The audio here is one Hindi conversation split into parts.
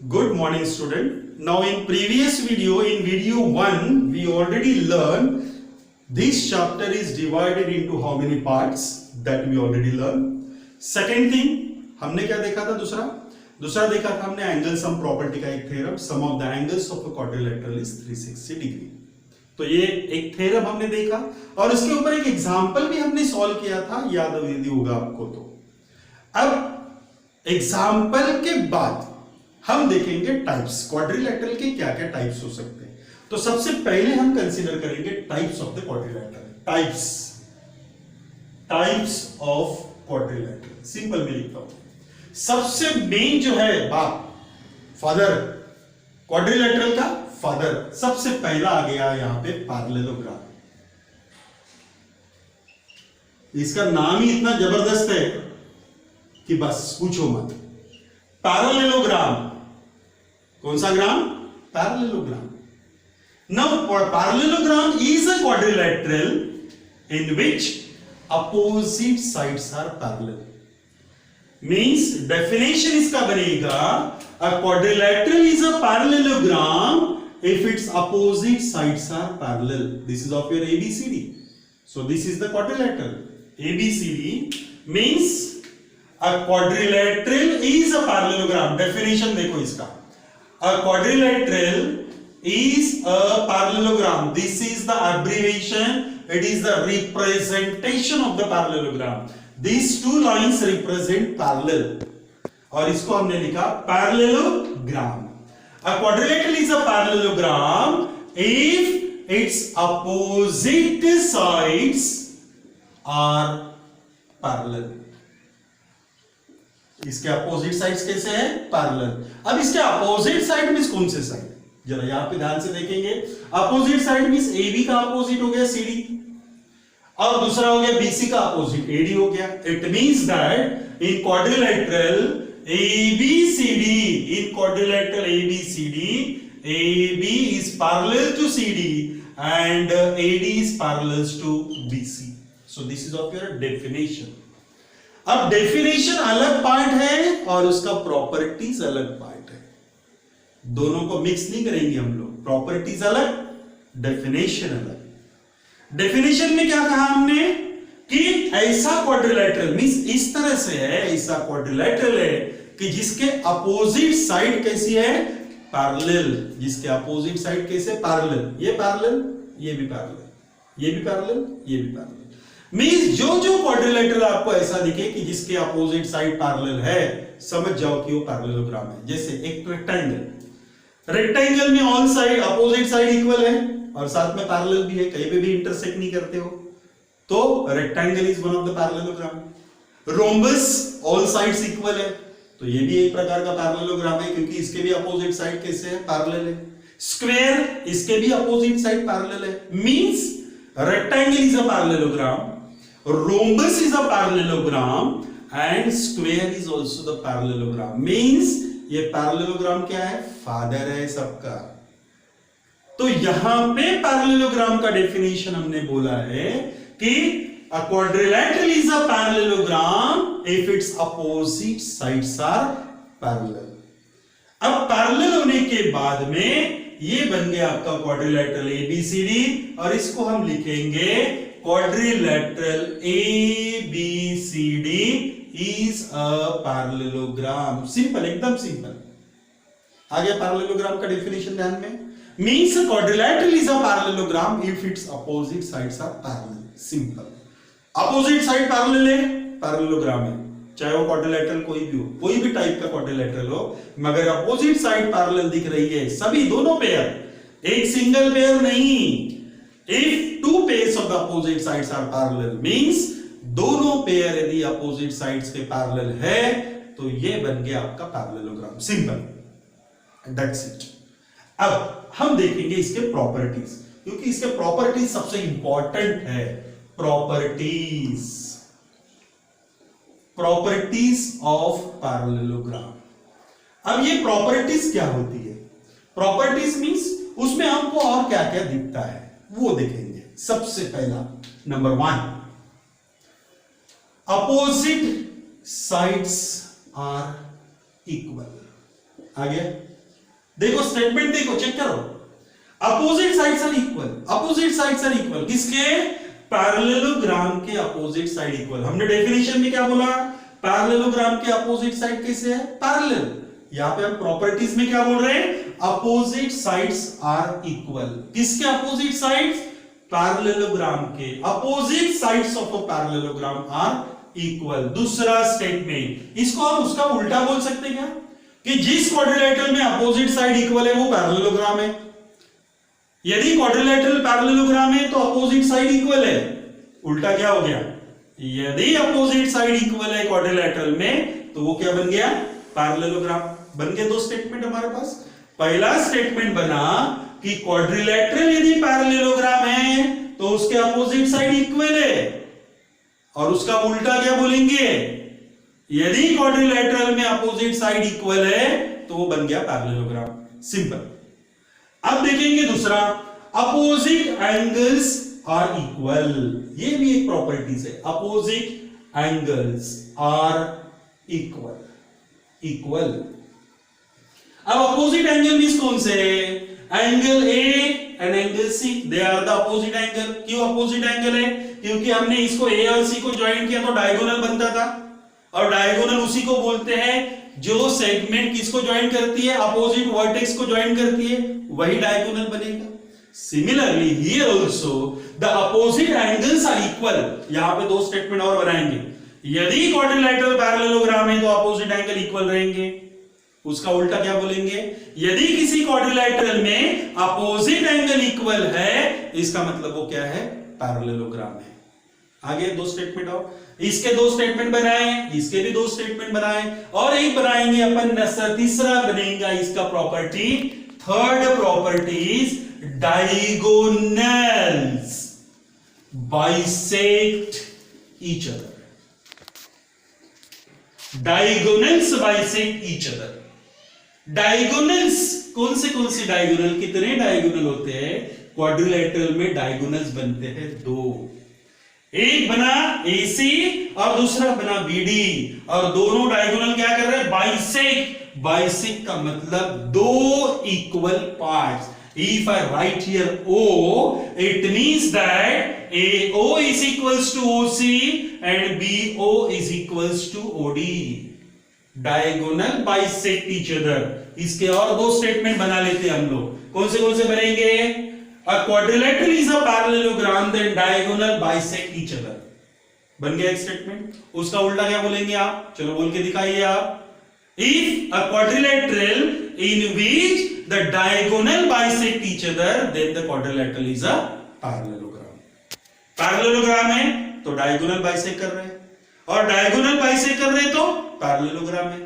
Good morning, student. Now in previous video, in video 1, we already learned this chapter is divided into how many parts that we already learned. Second thing, हमने क्या देखा था दूसरा देखा था हमने एंगल सम प्रॉपर्टी का एक theorem, sum of the angles of a quadrilateral is 360 degree. तो ये एक थ्योरम हमने देखा और इसके ऊपर एक एग्जांपल भी हमने सॉल्व किया था, याद यदि होगा आपको तो। अब एग्जांपल के बाद हम देखेंगे टाइप्स, क्वाड्रिलेटरल के क्या क्या टाइप्स हो सकते हैं। तो सबसे पहले हम कंसीडर करेंगे types of the quadrilateral. Types of quadrilateral simple में लिखता हूं। सबसे मेन जो है बाप, फादर, क्वाड्रिलेटरल का फादर, सबसे पहला आ गया यहां पे पैरेललोग्राम। इसका नाम ही इतना जबरदस्त है कि बस पूछो मत। पैरेललोग्राम, कौन सा ग्राम? Parallelogram. Now parallelogram is a quadrilateral in which opposite sides are parallel. Means definition इसका बनेगा a quadrilateral is a parallelogram if its opposite sides are parallel. This is of your ABCD. So this is the quadrilateral. ABCD means a quadrilateral is a parallelogram. Definition देखो इसका, a quadrilateral is a parallelogram. This is the abbreviation, it is the representation of the parallelogram. These two lines represent parallel और इसको हमने लिखा parallelogram. A quadrilateral is a parallelogram if its opposite sides are parallel. इसके अपोजिट साइड्स कैसे है? पैरेलल। अब इसके अपोजिट साइड मींस कौन से साइड? जरा यहां पे ध्यान से देखेंगे। अपोजिट साइड मींस AB का अपोजिट हो गया CD और दूसरा हो गया BC का अपोजिट AD हो गया। It means that in quadrilateral ABCD, in quadrilateral ABCD, AB is parallel to CD and AD is parallel to BC. So this is of your definition. अब डेफिनेशन अलग पार्ट है और उसका प्रॉपर्टीज अलग पार्ट है, दोनों को मिक्स नहीं करेंगे हम लोग। प्रॉपर्टीज अलग, डेफिनेशन अलग। डेफिनेशन में क्या कहा हमने कि ऐसा क्वाड्रिलेटरल मींस इस तरह से है, ऐसा क्वाड्रिलेटरल है कि जिसके अपोजिट साइड कैसी है? पैरेलल। जिसके अपोजिट साइड कैसे? पैरेलल। ये पैरेलल, ये भी पैरेलल, ये भी पैरेलल, ये भी पैरेलल। मींस जो क्वाड्रिलेटरल आपको ऐसा दिखे कि जिसके अपोजिट साइड पैरेलल है, समझ जाओ कि वो पैरेललोग्राम है। जैसे एक रेक्टेंगल में all side opposite side equal है और साथ में पैरेलल भी है, कहीं पे भी इंटरसेक्ट नहीं करते हो, तो rectangle is one of the parallelogram. Rhombus all sides equal है, तो ये भी एक प्रकार का पैरेललोग्राम है क्योंकि इसके भी अपोजिट साइड कैसे है? पैरेलल है। स्क्वायर, इसके भी अपोजिट साइड पैरेलल है। Means rectangle is a parallelogram, rhombus is a parallelogram and square is also the parallelogram. Means ये parallelogram क्या है? फादर है सबका। तो यहां पे parallelogram का डेफिनेशन हमने बोला है कि a quadrilateral is a parallelogram if its opposite sides are parallel. अब पैरेलल होने के बाद में ये बन गया आपका क्वाड्रिलेटरल ABCD और इसको हम लिखेंगे quadrilateral ABCD is a parallelogram. Simple, एकदम सिंपल। आ गया पैरेललोग्राम का डेफिनेशन ध्यान में। Means quadrilateral is a parallelogram if its opposite sides are parallel. Simple. Opposite side parallel है, पैरेललोग्राम है। चाहे वो क्वाड्रिलेटरल कोई भी हो, कोई भी टाइप का क्वाड्रिलेटरल हो, मगर अपोजिट साइड पैरेलल दिख रही है, सभी दोनों पेयर, एक सिंगल पेयर नहीं। If two pairs of the opposite sides are parallel means दोनों पेयर यदि अपोजिट साइड्स के पैरेलल है तो ये बन गया आपका पैरेललोग्राम। Simple, that's it. अब हम देखेंगे इसके प्रॉपर्टीज, क्योंकि इसके प्रॉपर्टीज सबसे इंपॉर्टेंट है। Properties of parallelogram. अब ये प्रॉपर्टीज क्या होती है? प्रॉपर्टीज मींस उसमें हमको और क्या क्या दिखता है वो देखेंगे। सबसे पहला number 1, opposite sides are equal. आ गया, देखो स्टेटमेंट देखो, चेक करो, opposite sides are equal, opposite sides are equal, किसके? पैरेललोग्राम के अपोजिट साइड इक्वल। हमने डेफिनेशन में क्या बोला? पैरेललोग्राम के अपोजिट साइड कैसे है? पैरेलल। यहां पे हम प्रॉपर्टीज में क्या बोल रहे हैं? Opposite sides are equal. किसके अपोजिट साइड्स? पैरेललोग्राम के। Opposite sides of a parallelogram are equal. दूसरा स्टेटमेंट, इसको हम उसका उल्टा बोल सकते हैं क्या? कि जिस क्वाड्रिलेटरल में अपोजिट साइड इक्वल है वो पैरेललोग्राम है। यदि क्वाड्रिलेटरल पैरेललोग्राम है तो अपोजिट साइड इक्वल है। उल्टा क्या हो गया? यदि अपोजिट साइड इक्वल है क्वाड्रिलेटरल में तो वो क्या बन गया? पैरेललोग्राम। बन गए दो स्टेटमेंट हमारे पास। पहला स्टेटमेंट बना कि क्वाड्रिलेटरल यदि पैरेललोग्राम है तो उसके अपोजिट साइड इक्वल है, और उसका उल्टा क्या बोलेंगे? यदि क्वाड्रिलेटरल में अपोजिट साइड इक्वल है तो वो बन गया पैरेललोग्राम। सिंपल। अब देखेंगे दूसरा, अपोजिट एंगल्स आर इक्वल। ये भी एक प्रॉपर्टीज है, opposite angles are equal. Equal. अब अपोजिट एंगल मींस कौन से? Angle A and angle C, they are the opposite angle. क्यों अपोजिट एंगल है? क्योंकि हमने इसको ए और सी को ज्वाइन किया तो डायगोनल बनता था, और डायगोनल उसी को बोलते हैं जो सेगमेंट किसको ज्वाइन करती है? अपोजिट वर्टेक्स को ज्वाइन करती है, वही डायगोनल बनेगा। Similarly here also the opposite angles are equal. यहां पे दो स्टेटमेंट और बनाएंगे। यदि क्वाड्रिलेटरल पैरेललोग्राम है तो अपोजिट एंगल इक्वल रहेंगे। उसका उल्टा क्या बोलेंगे? यदि किसी क्वाड्रिलेटरल में अपोजिट एंगल इक्वल है, इसका मतलब वो क्या है? पैरेललोग्राम है। आगे दो स्टेटमेंट और, इसके दो स्टेटमेंट बनाए, इसके भी दो स्टेटमेंट बनाए, और एक बनाएंगे अपन तीसरा बनेगा इसका property, third property is diagonals bisect each other. Diagonals bisect each other. Diagonals कौन से डायगोनल? कितने डायगोनल होते हैं क्वाड्रिलेटरल में? डायगोनल्स बनते हैं दो। एक बना AC और दूसरा बना BD, और दोनों डायगोनल क्या कर रहे हैं? बाइसेक्ट। बाइसेक्ट का मतलब दो equal parts. If I write here O, it means that AO is equals to OC and BO is equals to OD. Diagonal bisect each other. इसके और दो स्टेटमेंट बना लेते हैं हम लोग। कौन से बनेंगे? A quadrilateral is a parallelogram, then diagonal bisect each other. बन गया एक स्टेटमेंट। उसका उल्टा क्या बोलेंगे आप? चलो बोल के दिखाइए आप। If a quadrilateral in which the diagonal bisect each other, then the quadrilateral is a parallelogram. Parallelogram है तो डायगोनल बाइसेक्ट कर रहे हैं, और डायगोनल बाइसेक्ट कर रहे हैं तो पैरेललोग्राम है।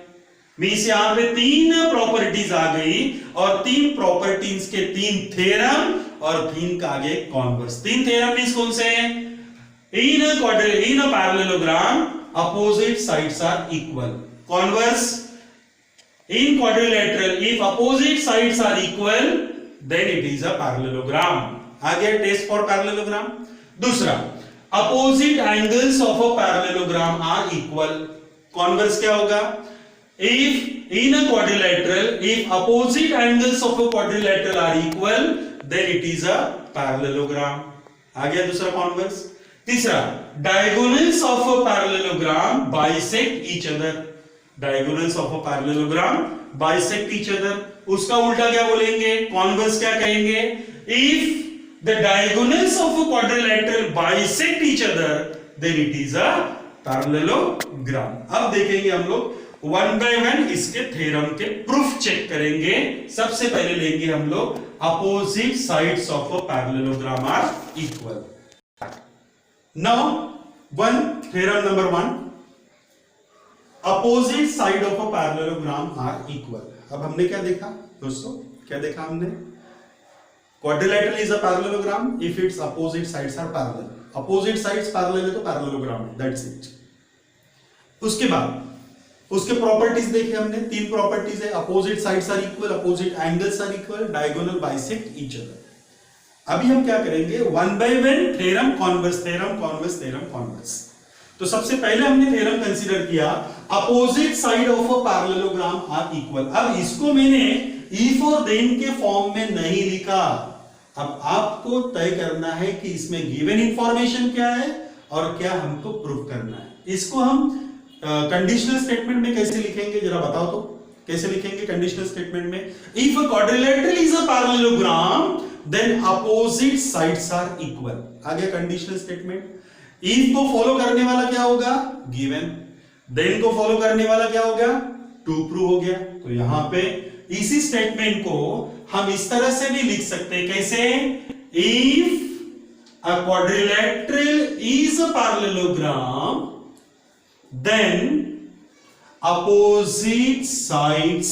मींस यहां पे तीन प्रॉपर्टीज आ गई, और तीन प्रॉपर्टीज के तीन थ्योरम, और तीन का आगे कॉन्वर्स। तीन थ्योरम मींस कौन से हैं? In a parallelogram opposite sides are equal. Converse, in quadrilateral if opposite sides are equal then it is a parallelogram. आ गया टेस्ट फॉर पैरेललोग्राम। दूसरा, opposite angles of a parallelogram are equal. Converse क्या होगा? if in a quadrilateral if opposite angles of a quadrilateral are equal then it is a parallelogram. आ गया दूसरा कॉन्वर्स। तीसरा, diagonals of a parallelogram bisect each other. Diagonals of a parallelogram bisect each other. उसका उल्टा क्या बोलेंगे? कॉन्वर्स क्या कहेंगे? If the diagonals of a quadrilateral bisect each other then it is a parallelogram. अब देखेंगे हम लोग वन बाय वन इसके थ्योरम के प्रूफ चेक करेंगे। सबसे पहले लेंगे हम लोग opposite sides of a parallelogram are equal. Now theorem number 1, opposite side of a parallelogram are equal. अब हमने क्या देखा दोस्तों? क्या देखा हमने? Quadrilateral is a parallelogram if its opposite sides are parallel. Opposite sides parallel है तो पैरेललोग्राम है, दैट्स इट। उसके बाद उसके प्रॉपर्टीज देखे हमने। तीन प्रॉपर्टीज है, opposite sides are equal, opposite angles are equal, diagonal bisect each other. अभी हम क्या करेंगे? One by one theorem converse, theorem converse, theorem converse. तो सबसे पहले हमने थ्योरम कंसीडर किया opposite side of a parallelogram are equal. अब इसको मैंने इफ और देन के फॉर्म में नहीं लिखा। अब आपको तय करना है कि इसमें गिवन इंफॉर्मेशन क्या है और क्या हमको प्रूव करना है। इसको हम कंडीशनल स्टेटमेंट में कैसे लिखेंगे जरा बताओ तो, कैसे लिखेंगे कंडीशनल स्टेटमेंट में? If a quadrilateral is a parallelogram then opposite sides are equal. आ गया कंडीशनल स्टेटमेंट। इफ को फॉलो करने वाला क्या होगा? गिवन। देन को फॉलो करने वाला क्या होगा? टू प्रूव हो गया। तो यहां पे इसी स्टेटमेंट को हम इस तरह से भी लिख सकते हैं, कैसे? If a quadrilateral is a parallelogram then opposite sides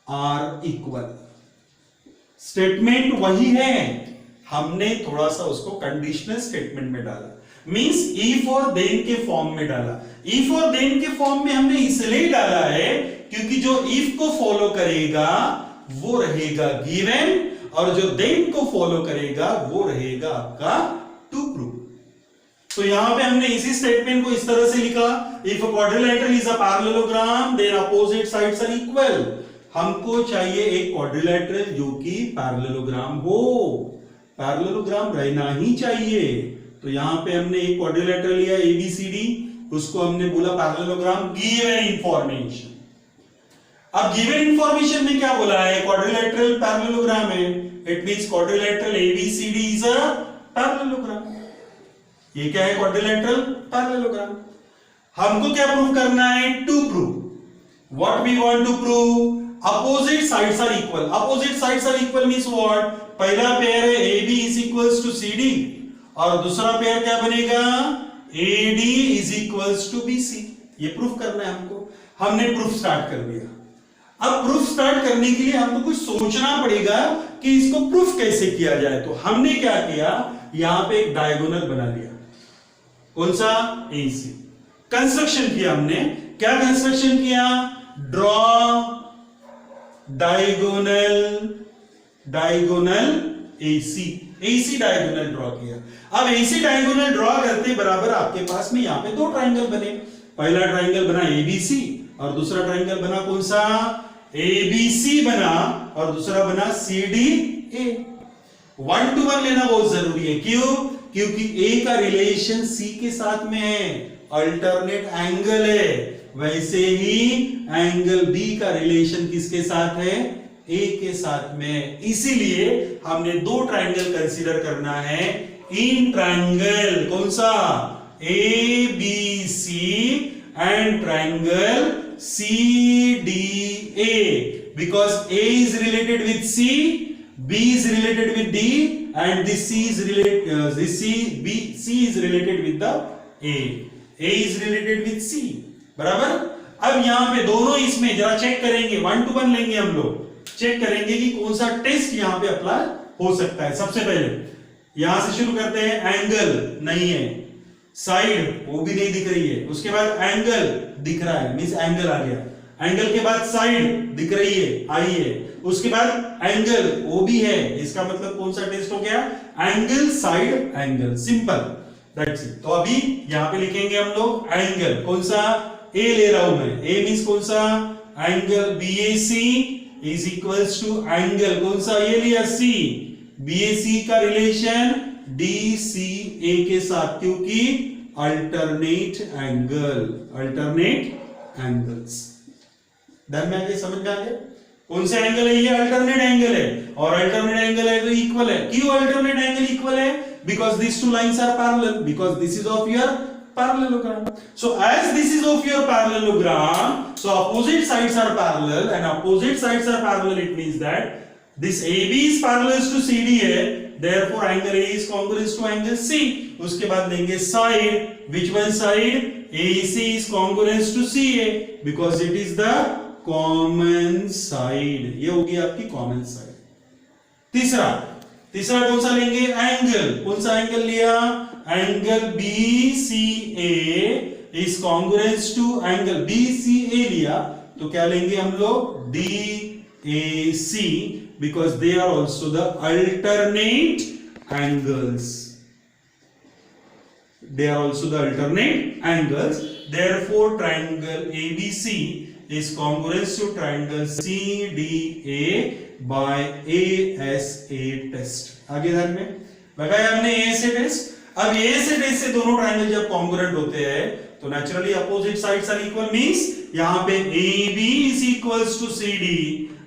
are equal. Statement वही है, हमने थोड़ा सा उसको कंडीशनल स्टेटमेंट में डाला, मींस इफ और देन के फॉर्म में डाला। इफ और देन के फॉर्म में हमने इसलिए डाला है क्योंकि जो इफ को फॉलो करेगा वो रहेगा गिवन और जो देन को फॉलो करेगा वो रहेगा आपका टू प्रूव। तो यहां पे हमने इसी स्टेटमेंट को इस तरह से लिखा, if a quadrilateral is a parallelogram then opposite sides are equal. हमको चाहिए एक क्वाड्रिलेटरल जो कि पैरेललोग्राम हो, पैरेललोग्राम रहना ही चाहिए। तो यहां पे हमने एक क्वाड्रिलेटरल लिया एबीसीडी, उसको हमने बोला पैरेललोग्राम गिवन इंफॉर्मेशन। अब गिवन इंफॉर्मेशन में क्या बोला है? क्वाड्रिलेटरल पैरेललोग्राम है, it means quadrilateral ABCD is a parallelogram. ये क्या है? Quadrilateral parallelogram. हमको क्या प्रूव करना है? To prove. What we want to prove? Opposite sides are equal. Opposite sides are equal means what? पहला पेयर है AB is equals to CD और दूसरा पेयर क्या बनेगा? AD is equals to BC। ये प्रूफ करना है हमको। हमने प्रूफ स्टार्ट कर दिया। अब प्रूफ स्टार्ट करने के लिए हमको कुछ सोचना पड़ेगा कि इसको प्रूफ कैसे किया जाए। तो हमने क्या किया? यहां पे एक डायगोनल बना लिया। कौन सा? AC। कंस्ट्रक्शन किया हमने। क्या कंस्ट्रक्शन किया? Draw diagonal AC diagonal draw किया। अब AC डायगोनल ड्रॉ करते बराबर आपके पास में यहां पे दो ट्रायंगल बने। पहला ट्रायंगल बना ABC और दूसरा ट्रायंगल बना कौन सा? ABC बना और दूसरा बना CDA। 1 to 1 लेना बहुत जरूरी है। क्यों? क्योंकि A का रिलेशन C के साथ में है, अल्टरनेट एंगल है। वैसे ही एंगल B का रिलेशन किसके साथ है? A के साथ में। इसीलिए हमने दो ट्रायंगल कंसीडर करना है इन ट्रायंगल। कौन सा? ABC and triangle CDA, because A is related with C, B is related with D, and this C is related C is related with the A. A is related with C. बराबर? अब यहां पे दोनों इसमें जरा चेक करेंगे, 1 to 1 लेंगे हम लोग, चेक करेंगे कि कौन सा टेस्ट यहां पे अप्लाई हो सकता है। सबसे पहले यहां से शुरू करते हैं। एंगल नहीं है, साइड वो भी नहीं दिख रही है, उसके बाद एंगल दिख रहा है, मींस एंगल आ गया। एंगल के बाद साइड दिख रही है, आई है, उसके बाद एंगल वो भी है, इसका मतलब कौन सा टेस्ट हो गया? Angle side angle, simple, that's it. तो अभी यहां पे लिखेंगे हम लोग एंगल। कौन सा? ए ले रहा हूं मैं, ए मींस कौन सा? Angle BAC is equals to angle कौन सा? ये लिया C। BAC का रिलेशन DCA के साथ, क्योंकि अल्टरनेट एंगल्स। ध्यान में आ गया? समझ में आ गया? कौन सा एंगल है? ये अल्टरनेट एंगल है, और अल्टरनेट एंगल है तो इक्वल है। क्यों अल्टरनेट एंगल इक्वल है? Because these two lines are parallel, because this is of your parallelogram. So as this is of your parallelogram, so opposite sides are parallel, and opposite sides are parallel, it means that this AB is parallel to CDA, therefore angle A is congruous to angle C. उसके बाद लेंगे side, which one side? AC is congruous to CA, because it is the common side. ये होगी आपकी common side. तीसरा कौन सा लेंगे? एंगल। कौन सा एंगल लिया? Angle BCA is congruence to angle BCA लिया, तो क्या लेंगे हम लोग? DAC, because they are also the alternate angles. therefore triangle ABC is congruent to triangle CDA by ASA test. आगे ध्यान में लगाया हमने ASA टेस्ट. अब ASA टेस्ट से दोनों ट्रायंगल जब कॉन्ग्रुएंट होते हैं तो naturally opposite sides are equal, means यहां पे AB is equals to CD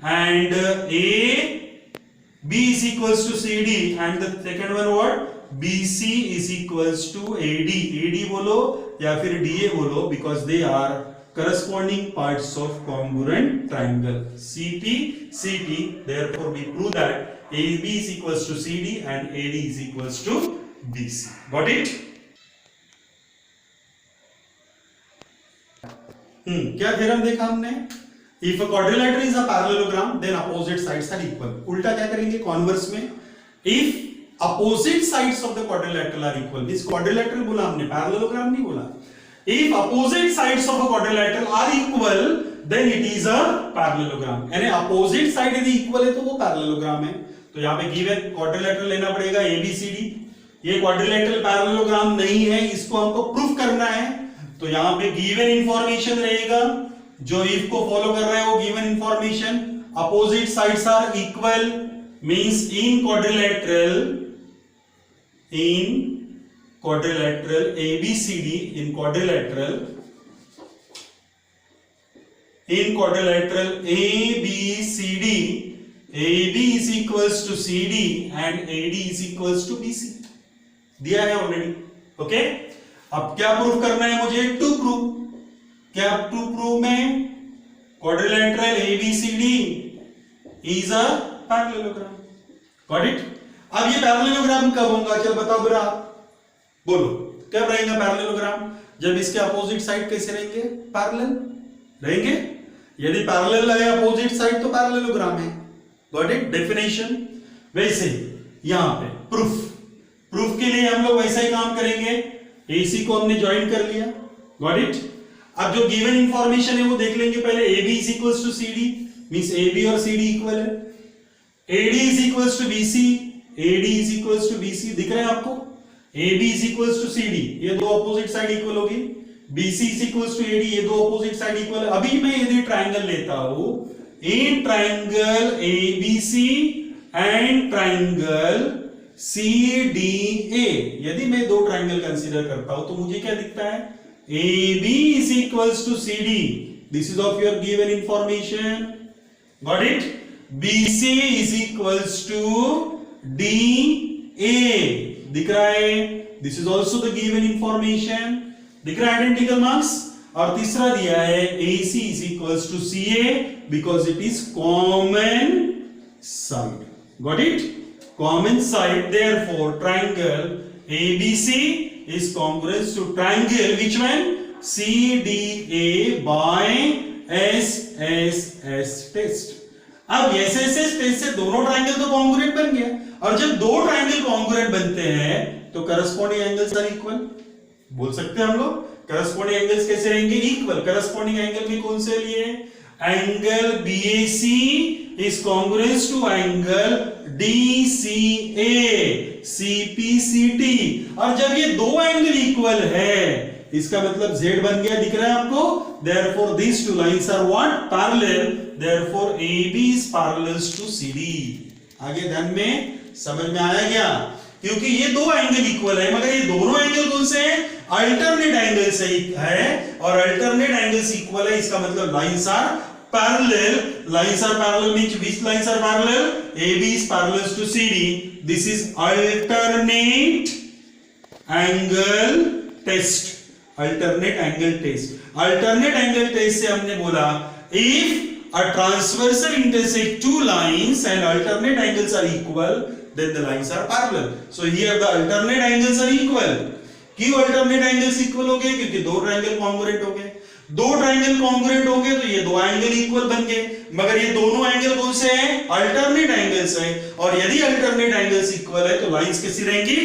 and AB is equals to CD and the second one what, BC is equals to AD. AD बोलो या फिर DA बोलो because they are corresponding parts of congruent triangle CT. Therefore we prove that AB is equals to CD and AD is equals to BC. Got it? क्या थ्योरम देखा हमने? If a quadrilateral is a parallelogram, then opposite sides are equal. उल्टा क्या करेंगे? कॉन्वर्स में. If opposite sides of the quadrilateral are equal, means quadrilateral बोला हमने, parallelogram नहीं बोला. If opposite sides of a quadrilateral are equal, then it is a parallelogram. यानी opposite side यदि equal है तो वो parallelogram है. तो यहाँ पे given quadrilateral लेना पड़ेगा ABCD. ये quadrilateral parallelogram नहीं है, इसको हमको प्रूफ करना है. तो यहाँ पे given information रहेगा, जो if को फॉलो कर रहा है वो given information. Opposite sides are equal means in quadrilateral ABCD, in quadrilateral ABCD, AB is equals to CD and AD is equals to BC. दिया है ऑलरेडी. ओके, अब क्या प्रूफ करना है मुझे? To prove. क्या टू प्रूव में quadrilateral ABCD is a parallelogram. Got it? अब ये पैरेललोग्राम कब होगा? चल बताओ बेटा, बोलो कब रहेगा पैरेललोग्राम? जब इसके अपोजिट साइड कैसे रहेंगे? पैरेलल रहेंगे. यदि पैरेलल है अपोजिट साइड तो पैरेललोग्राम है. Got it? डेफिनेशन. वैसे यहां पे प्रूफ के लिए हम लोग वैसा ही काम करेंगे. AC को हमने ज्वाइन कर लिया. Got it? अब जो गिवन इंफॉर्मेशन है वो देख लेंगे पहले. AB is equals to CD means AB और CD इक्वल है. AD is equals to BC, AD is equals to BC. दिख रहा है आपको? AB is equals to CD, ये दो अपोजिट साइड इक्वल होगी. BC is equals to AD, ये दो अपोजिट साइड इक्वल है. अभी मैं यदि ट्रायंगल लेता हूं, in triangle ABC and triangle CDA, यदि मैं दो ट्रायंगल कंसीडर करता हूं तो मुझे क्या दिखता है? AB is equals to CD. This is of your given information. Got it? BC is equals to DA. दिख रहा है? This is also the given information. दिख रहा है आइडेंटिकल मार्क्स. और तीसरा दिया है AC is equals to CA because it is common side. Got it? Common side. Therefore, triangle ABC is congruent to triangle which one? CDA by SSS test. अब SSS टेस्ट से दोनों ट्रायंगल तो कॉन्ग्रुएंट बन गया. और जब दो ट्रायंगल कॉन्ग्रुएंट बनते हैं तो करस्पॉन्डिंग एंगल्स आर इक्वल. बोल सकते हैं हम लोग करस्पॉन्डिंग एंगल्स कैसे रहेंगे? इक्वल. करस्पॉन्डिंग एंगल में कौन से लिए? Angle BAC is congruent to angle DCA, CPCT. और जब ये दो एंगल इक्वल है इसका मतलब Z बन गया. दिख रहा है आपको? Therefore these two lines are what? Parallel. Therefore AB is parallel to CD. आगे ध्यान में समझ में आया क्या? क्योंकि ये दो एंगल इक्वल है मगर ये दोनों एंगल कौन से हैं? अल्टरनेट एंगल से है. और अल्टरनेट एंगल्स इक्वल है इसका मतलब lines are parallel. Lines are parallel means which lines are parallel? AB is parallel to CD. This is alternate angle test. Alternate angle test. Alternate angle test से हमने बोला if a transversal intersect two lines and alternate angles are equal, then the lines are parallel. So here the alternate angles are equal. क्यों alternate angles equal हो गए? क्योंकि दो ट्रायंगल कॉन्ग्रुएंट हो गए. दो ट्रायंगल कॉन्ग्रुएंट हो गए तो ये दो एंगल इक्वल बन गए. मगर ये दोनों एंगल कौन से हैं? अल्टरनेट एंगल्स हैं. और यदि अल्टरनेट एंगल्स इक्वल है तो लाइंस कैसी रहेंगी?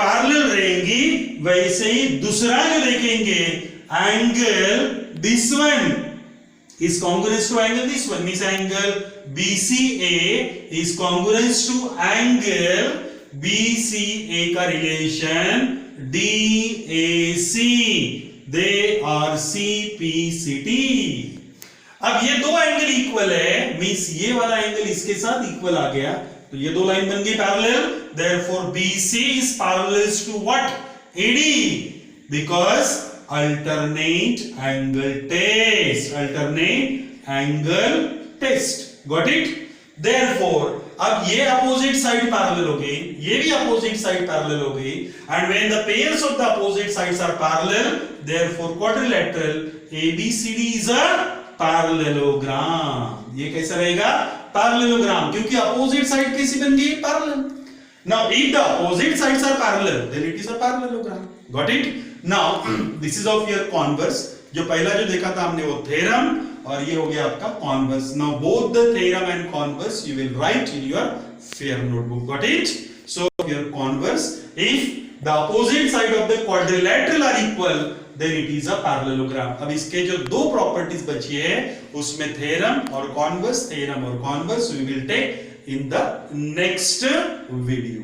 पैरेलल रहेंगी. वैसे ही दूसरा जो देखेंगे angle this one is congruent to angle this one, means angle BCA is congruent to angle BCA का relation DAC. They are CPCT। अब ये दो एंगल इक्वल है, मींस ये वाला एंगल इसके साथ इक्वल आ गया, तो ये दो लाइन बन गई parallel. Therefore BC is parallel to what? AD, because alternate angle test, alternate angle test, got it? Therefore अब ये अपोजिट साइड पैरेलल हो गई, ये भी अपोजिट साइड पैरेलल हो गई, and when the pairs of the opposite sides are parallel, therefore quadrilateral ABCD is a parallelogram. ये कैसा रहेगा? पैरेललोग्राम, क्योंकि अपोजिट साइड कैसी बन गई? Parallel. Now if the opposite sides are parallel then it is a parallelogram, got it? Now this is of your converse. जो पहला जो देखा था हमने वो थ्योरम, और ये हो गया आपका converse. Now both the theorem and converse you will write in your fair notebook, got it? So your converse, if the opposite side of the quadrilateral are equal then it is a parallelogram। अब इसके जो दो प्रॉपर्टीज बची है उसमें थ्योरम और कॉन्वर्स, थ्योरम और converse we will take in the next video।